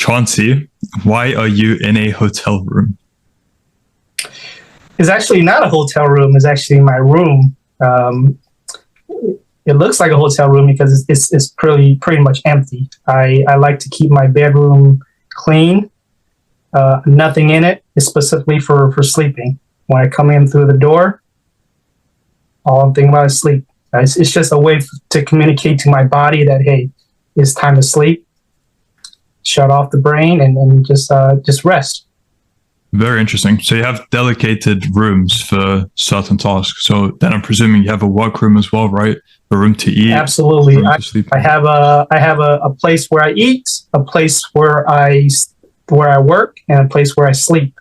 Chauncey, why are you in a hotel room? It's actually not a hotel room. It's actually my room. It looks like a hotel room because it's pretty much empty. I like to keep my bedroom clean. Nothing in it. It's specifically for sleeping. When I come in through the door, all I'm thinking about is sleep. It's just a way to communicate to my body that, hey, it's time to sleep. Shut off the brain and just rest. Very interesting. So you have dedicated rooms for certain tasks. So then I'm presuming you have a work room as well, right? A room to eat. Absolutely. I have a place where I eat, a place where I work, and a place where I sleep.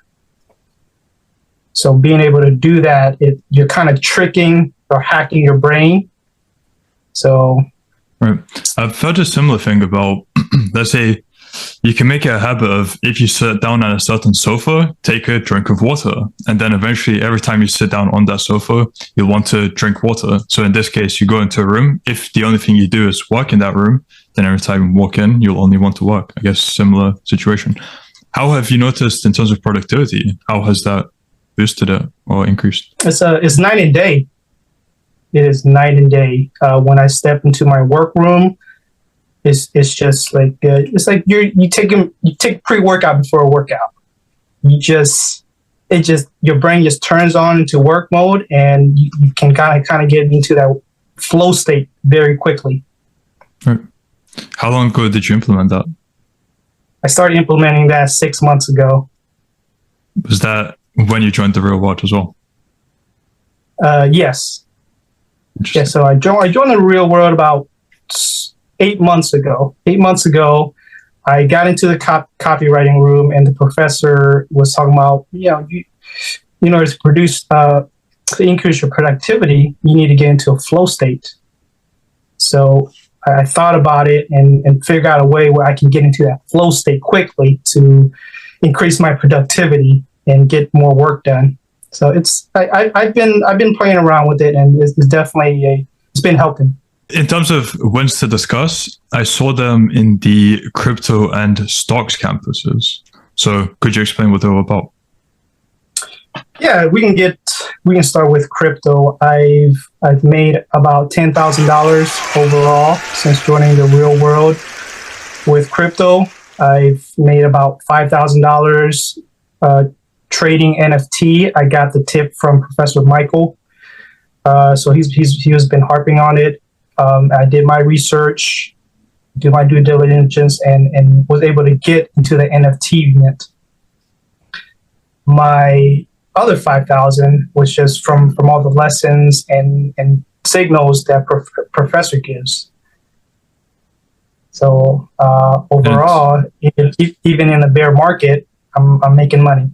So being able to do that, you're kind of tricking or hacking your brain. So, right. I've heard a similar thing about, let's say, you can make it a habit of, if you sit down on a certain sofa, take a drink of water. And then eventually, every time you sit down on that sofa, you'll want to drink water. So in this case, you go into a room. If the only thing you do is work in that room, then every time you walk in, you'll only want to work. I guess similar situation. How have you noticed in terms of productivity? How has that boosted it or increased? It's night and day. It is night and day. When I step into my workroom, it's just like it's like you take pre-workout before a workout. Your brain just turns on into work mode, and you can kind of get into that flow state very quickly. Right. How long ago did you implement that? I started implementing that 6 months ago. Was that when you joined the real world as well? Yes. Yeah, so I joined the real world about 8 months ago. 8 months ago, I got into the copywriting room, and the professor was talking about, to produce, to increase your productivity, you need to get into a flow state. So I thought about it and figured out a way where I can get into that flow state quickly to increase my productivity and get more work done. So I've been playing around with it, and it's definitely it's been helping. In terms of wins to discuss, I saw them in the crypto and stocks campuses. So could you explain what they were about? Yeah, we can start with crypto. I've made about $10,000 overall since joining the real world with crypto. I've made about $5,000 trading NFT. I got the tip from Professor Michael, so he has been harping on it. I did my research, did my due diligence, and was able to get into the NFT unit. My other 5,000 was just from all the lessons and signals that professor gives. So overall, even in the bear market, I'm making money.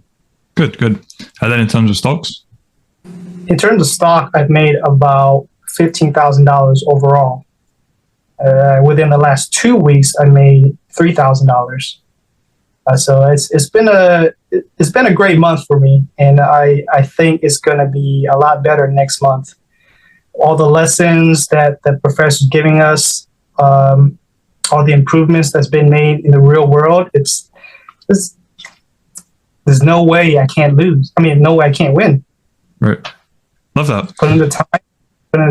Good. And then in terms of stocks? In terms of stock, I've made about $15,000 overall. Within the last 2 weeks, I made $3,000. So it's been a great month for me, and I think it's going to be a lot better next month. All the lessons that the professor's giving us, all the improvements that's been made in the real world, there's no way I can't lose. I mean, no way I can't win. Right. Love that. Put in the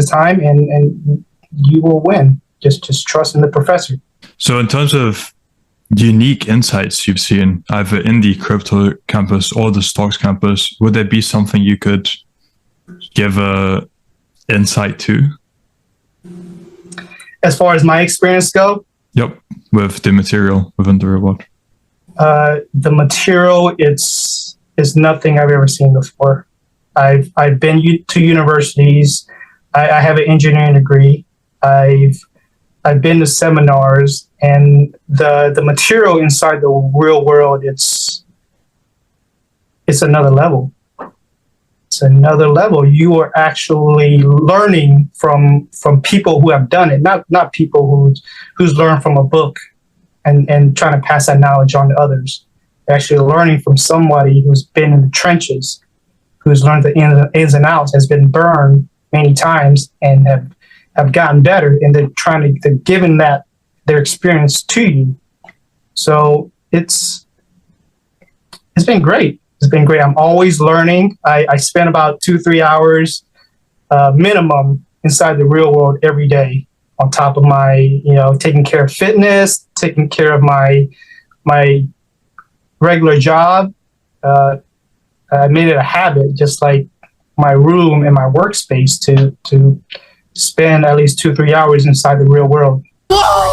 time, and you will win. Just trust in the professor. So in terms of unique insights you've seen, either in the crypto campus or the stocks campus, would there be something you could give a insight to? As far as my experience go? Yep, with the material within the reward. The material, it's nothing I've ever seen before. I've been to universities. I have an engineering degree. I've been to seminars, and the material inside the real world, it's another level. It's another level. You are actually learning from people who have done it, not people who's learned from a book and trying to pass that knowledge on to others. You're actually learning from somebody who's been in the trenches, who's learned the ins and outs, has been burned many times, and have gotten better, and they're giving that their experience to you. So it's been great. It's been great. I'm always learning. I spend about 2-3 hours minimum inside the real world every day, on top of my, taking care of fitness, taking care of my regular job. I made it a habit, just like my room and my workspace, to spend at least 2-3 hours inside the real world. Whoa!